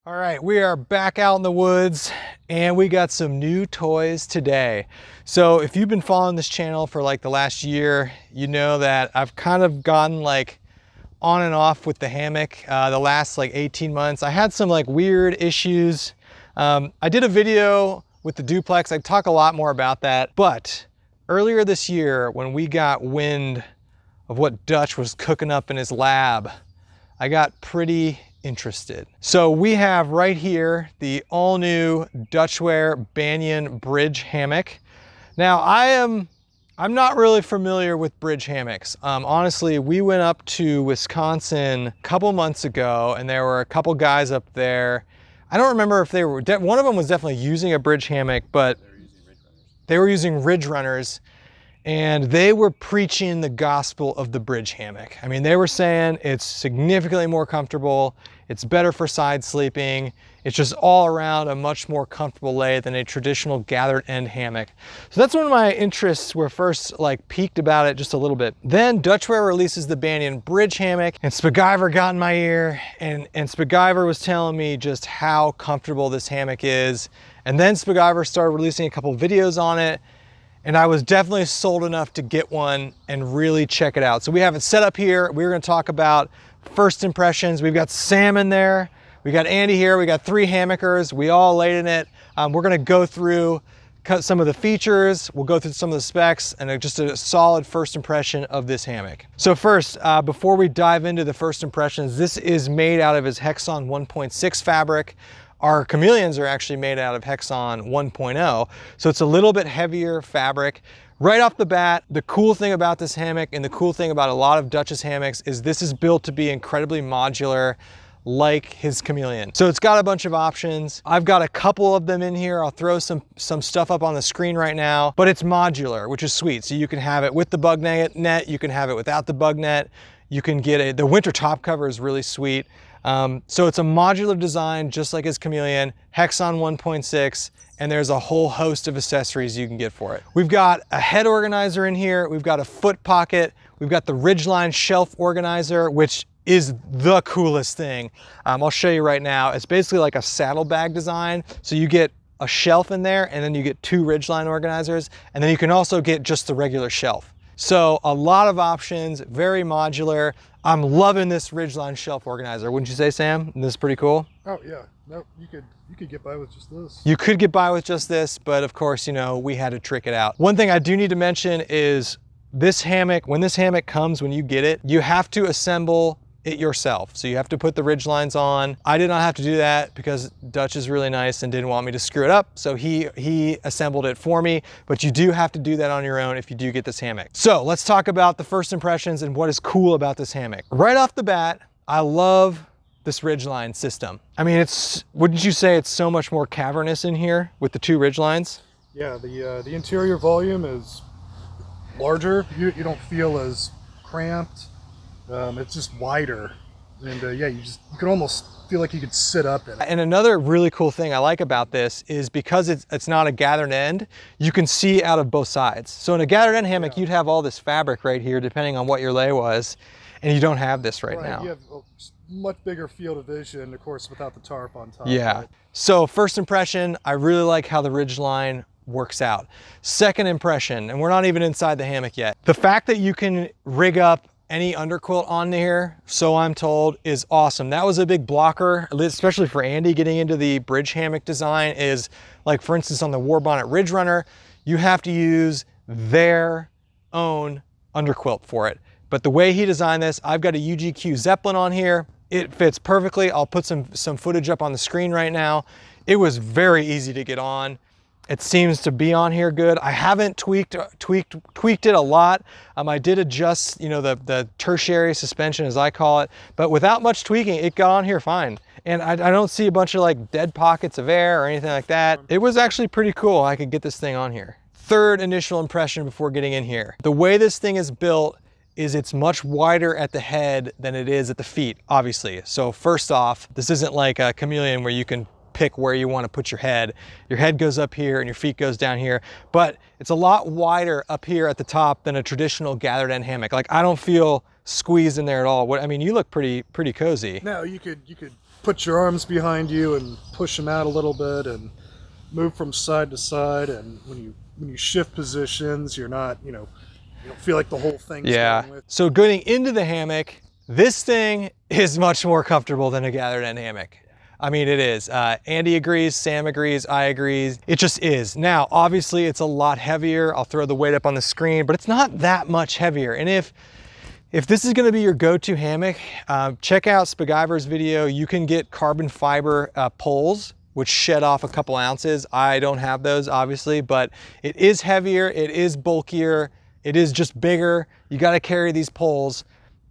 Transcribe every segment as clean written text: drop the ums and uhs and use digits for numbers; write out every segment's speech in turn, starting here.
All right, we are back out in the woods and we got some new toys today. So if you've been following this channel for like the last year, you know that I've kind of gotten like on and off with the hammock the last like 18 months. I had some like weird issues. I did a video with the duplex. I talk a lot more about that, but earlier this year when we got wind of what Dutch was cooking up in his lab, I got pretty interested. So we have right here the all new Dutchware Banyan Bridge hammock. Now I'm not really familiar with bridge hammocks. Honestly, we went up to Wisconsin a couple months ago and there were a couple guys up there. I don't remember if they were, one of them was definitely using a bridge hammock, but they were using ridge runners. And they were preaching the gospel of the bridge hammock. I mean, they were saying it's significantly more comfortable, it's better for side sleeping, it's just all around a much more comfortable lay than a traditional gathered end hammock. So that's when my interests were first like piqued about it just a little bit. Then Dutchware releases the Banyan Bridge hammock and Spacgyver got in my ear and Spacgyver was telling me just how comfortable this hammock is. And then Spacgyver started releasing a couple videos on it. And I was definitely sold enough to get one and really check it out. So we have it set up here. We're gonna talk about first impressions. We've got Sam in there. We got Andy here. We got 3 hammockers. We all laid in it. We're gonna go through some of the features. We'll go through some of the specs and just a solid first impression of this hammock. So first, before we dive into the first impressions, this is made out of his Hexon 1.6 fabric. Our chameleons are actually made out of Hexon 1.0, so it's a little bit heavier fabric. Right off the bat, the cool thing about this hammock and the cool thing about a lot of Dutch's hammocks is this is built to be incredibly modular, like his chameleon. So it's got a bunch of options. I've got a couple of them in here. I'll throw some stuff up on the screen right now, but it's modular, which is sweet. So you can have it with the bug net, you can have it without the bug net. You can get the winter top cover is really sweet. So it's a modular design, just like his chameleon, Hexon 1.6, and there's a whole host of accessories you can get for it. We've got a head organizer in here. We've got a foot pocket. We've got the Ridgeline shelf organizer, which is the coolest thing. I'll show you right now. It's basically like a saddlebag design. So you get a shelf in there and then you get 2 Ridgeline organizers, and then you can also get just the regular shelf. So a lot of options, very modular. I'm loving this Ridgeline shelf organizer. Wouldn't you say, Sam? This is pretty cool. Oh yeah, no, you could get by with just this. You could get by with just this, but of course, you know, we had to trick it out. One thing I do need to mention is this hammock, when this hammock comes, when you get it, you have to assemble it yourself. So you have to put the ridge lines on. I did not have to do that because Dutch is really nice and didn't want me to screw it up. So he assembled it for me, but you do have to do that on your own if you do get this hammock. So let's talk about the first impressions and what is cool about this hammock. Right off the bat, I love this Ridgeline system. I mean, wouldn't you say it's so much more cavernous in here with the 2 ridge lines? Yeah, the interior volume is larger. You don't feel as cramped. It's just wider, and yeah, you can almost feel like you could sit up in it. And another really cool thing I like about this is because it's not a gathered end, you can see out of both sides. So in a gathered end hammock, you'd have all this fabric right here, depending on what your lay was, and you don't have this right now. You have a much bigger field of vision, of course, without the tarp on top. Yeah. So first impression, I really like how the Ridgeline works out. Second impression, and we're not even inside the hammock yet. The fact that you can rig up any underquilt on here, so I'm told, is awesome. That was a big blocker, especially for Andy getting into the bridge hammock design, is like, for instance, on the Warbonnet Ridge Runner, you have to use their own underquilt for it. But the way he designed this, I've got a UGQ Zeppelin on here. It fits perfectly. I'll put some footage up on the screen right now. It was very easy to get on. It seems to be on here good. I haven't tweaked it a lot. I did adjust, you know, the tertiary suspension, as I call it, but without much tweaking, it got on here fine. And I don't see a bunch of like dead pockets of air or anything like that. It was actually pretty cool. I could get this thing on here. Third initial impression before getting in here. The way this thing is built is it's much wider at the head than it is at the feet, obviously. So first off, this isn't like a chameleon where you can pick where you want to put your head. Your head goes up here and your feet goes down here, but it's a lot wider up here at the top than a traditional gathered end hammock. Like, I don't feel squeezed in there at all. I mean, you look pretty cozy. No, you could put your arms behind you and push them out a little bit and move from side to side. And when you shift positions, you're not, you don't feel like the whole thing's going with. So getting into the hammock, this thing is much more comfortable than a gathered end hammock. I mean, it is. Andy agrees, Sam agrees, I agree. It just is. Now, obviously it's a lot heavier. I'll throw the weight up on the screen, but it's not that much heavier. And if this is gonna be your go-to hammock, check out Spaguyver's video. You can get carbon fiber poles, which shed off a couple ounces. I don't have those, obviously, but it is heavier, it is bulkier, it is just bigger. You gotta carry these poles.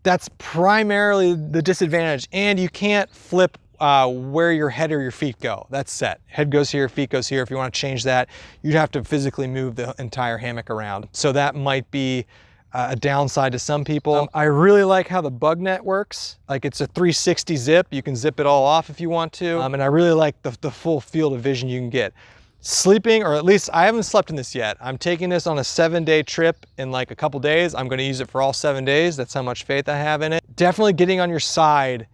That's primarily the disadvantage. And you can't flip where your head or your feet go. That's set. Head goes here, feet goes here. If you want to change that, you'd have to physically move the entire hammock around. So that might be a downside to some people. I really like how the bug net works. Like, it's a 360 zip. You can zip it all off if you want to. And I really like the full field of vision you can get. Sleeping, or at least I haven't slept in this yet. I'm taking this on a 7-day trip in like a couple days. I'm going to use it for all 7 days. That's how much faith I have in it. Definitely getting on your side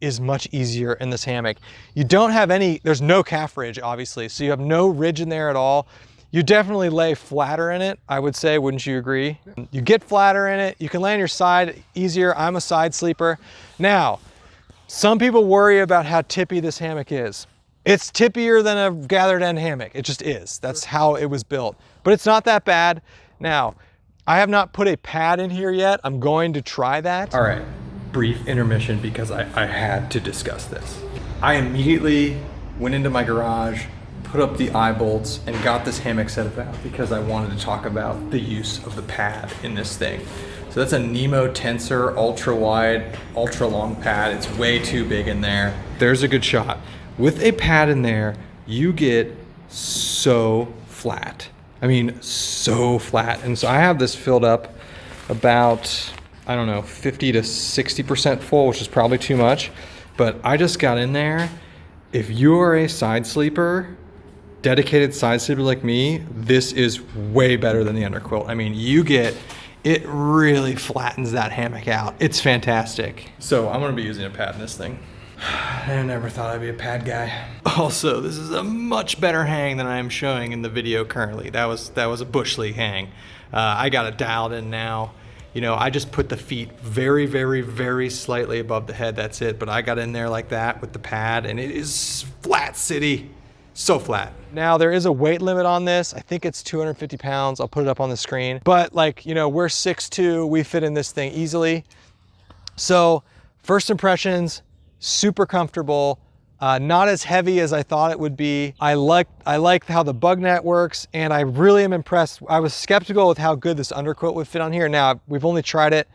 is much easier in this hammock. You don't have there's no calf ridge, obviously, so you have no ridge in there at all. You definitely lay flatter in it, I would say, wouldn't you agree? Yeah. You get flatter in it, you can lay on your side easier. I'm a side sleeper. Now, some people worry about how tippy this hammock is. It's tippier than a gathered end hammock. It just is. That's how it was built. But it's not that bad. Now, I have not put a pad in here yet. I'm going to try that. All right. Brief intermission because I had to discuss this. I immediately went into my garage, put up the eye bolts, and got this hammock set up because I wanted to talk about the use of the pad in this thing. So that's a Nemo Tensor ultra wide, ultra long pad. It's way too big in there. There's a good shot. With a pad in there, you get so flat. I mean, so flat. And so I have this filled up about, I don't know, 50 to 60% full, which is probably too much. But I just got in there. If you're a side sleeper, dedicated side sleeper like me, this is way better than the underquilt. I mean, it really flattens that hammock out. It's fantastic. So I'm gonna be using a pad in this thing. I never thought I'd be a pad guy. Also, this is a much better hang than I am showing in the video currently. That was a bush league hang. I got it dialed in now. I just put the feet very, very, very slightly above the head. That's it. But I got in there like that with the pad, and it is flat city. So flat. Now, there is a weight limit on this. I think it's 250 pounds. I'll put it up on the screen. But we're 6'2". We fit in this thing easily. So first impressions, super comfortable. Not as heavy as I thought it would be. I like how the bug net works, and I really am impressed. I was skeptical with how good this underquilt would fit on here. Now, we've only tried it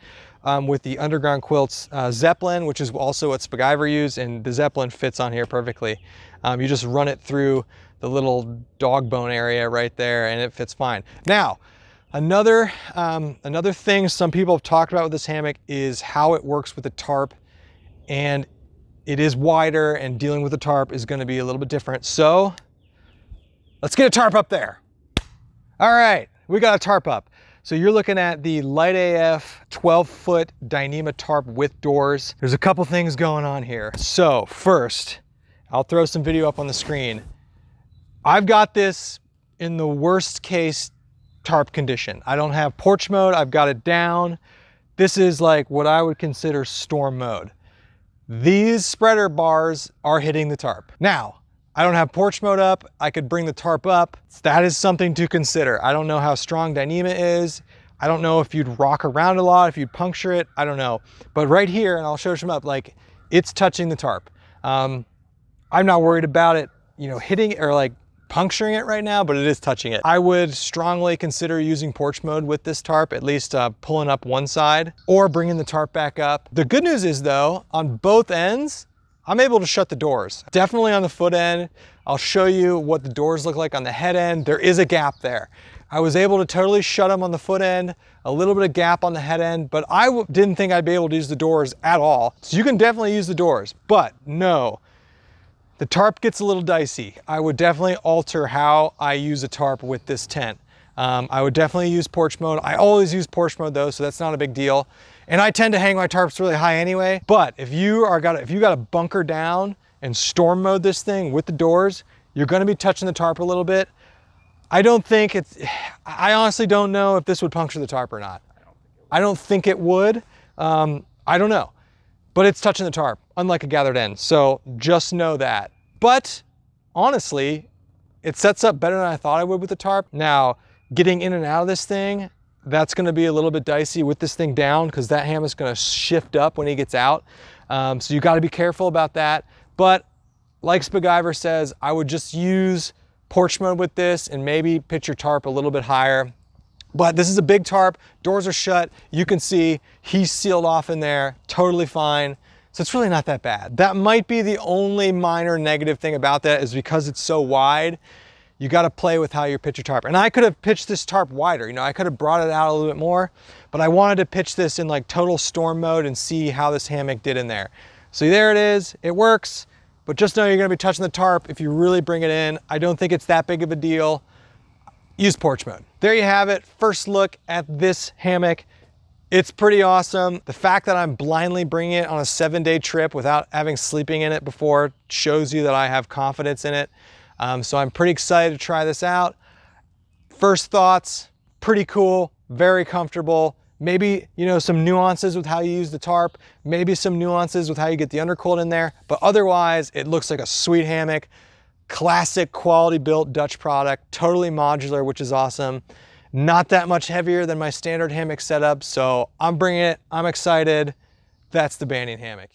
with the Underground Quilts Zeppelin, which is also what Spaguyver used, and the Zeppelin fits on here perfectly. You just run it through the little dog bone area right there, and it fits fine. Now, another thing some people have talked about with this hammock is how it works with the tarp, and it is wider, and dealing with the tarp is gonna be a little bit different. So let's get a tarp up there. All right, we got a tarp up. So you're looking at the Light AF 12-foot Dyneema tarp with doors. There's a couple things going on here. So first, I'll throw some video up on the screen. I've got this in the worst case tarp condition. I don't have porch mode, I've got it down. This is like what I would consider storm mode. These spreader bars are hitting the tarp. Now, I don't have porch mode up. I could bring the tarp up. That is something to consider. I don't know how strong Dyneema is. I don't know if you'd rock around a lot, if you'd puncture it, I don't know. But right here, and I'll show some up, it's touching the tarp. I'm not worried about it, hitting or puncturing it right now, but it is touching it. I would strongly consider using porch mode with this tarp, at least pulling up one side or bringing the tarp back up. The good news is though, on both ends, I'm able to shut the doors. Definitely on the foot end. I'll show you what the doors look like on the head end. There is a gap there. I was able to totally shut them on the foot end, a little bit of gap on the head end, but I didn't think I'd be able to use the doors at all. So you can definitely use the doors, but no. The tarp gets a little dicey. I would definitely alter how I use a tarp with this tent. I would definitely use porch mode. I always use porch mode though, so that's not a big deal. And I tend to hang my tarps really high anyway. But if you got a bunker down and storm mode this thing with the doors, you're gonna be touching the tarp a little bit. I honestly don't know if this would puncture the tarp or not. I don't think it would. I don't know, but it's touching the tarp, unlike a gathered end. So just know that. But honestly, it sets up better than I thought I would with the tarp. Now, getting in and out of this thing, that's gonna be a little bit dicey with this thing down because that hammock's gonna shift up when he gets out. So you gotta be careful about that. But like Spaguyver says, I would just use porch mode with this and maybe pitch your tarp a little bit higher. But this is a big tarp, doors are shut. You can see he's sealed off in there, totally fine. So it's really not that bad. That might be the only minor negative thing about that is because it's so wide, you gotta play with how you pitch your tarp. And I could have pitched this tarp wider, you know, I could have brought it out a little bit more, but I wanted to pitch this in like total storm mode and see how this hammock did in there. So there it is, it works, but just know you're gonna be touching the tarp if you really bring it in. I don't think it's that big of a deal. Use porch mode. There you have it, first look at this hammock. It's pretty awesome. The fact that I'm blindly bringing it on a 7-day trip without having sleeping in it before shows you that I have confidence in it. So I'm pretty excited to try this out. First thoughts, pretty cool, very comfortable. Maybe, you know, some nuances with how you use the tarp, maybe some nuances with how you get the undercoat in there, but otherwise it looks like a sweet hammock. Classic quality built Dutch product, totally modular, which is awesome. Not that much heavier than my standard hammock setup, so I'm bringing it, I'm excited. That's the Banyan hammock.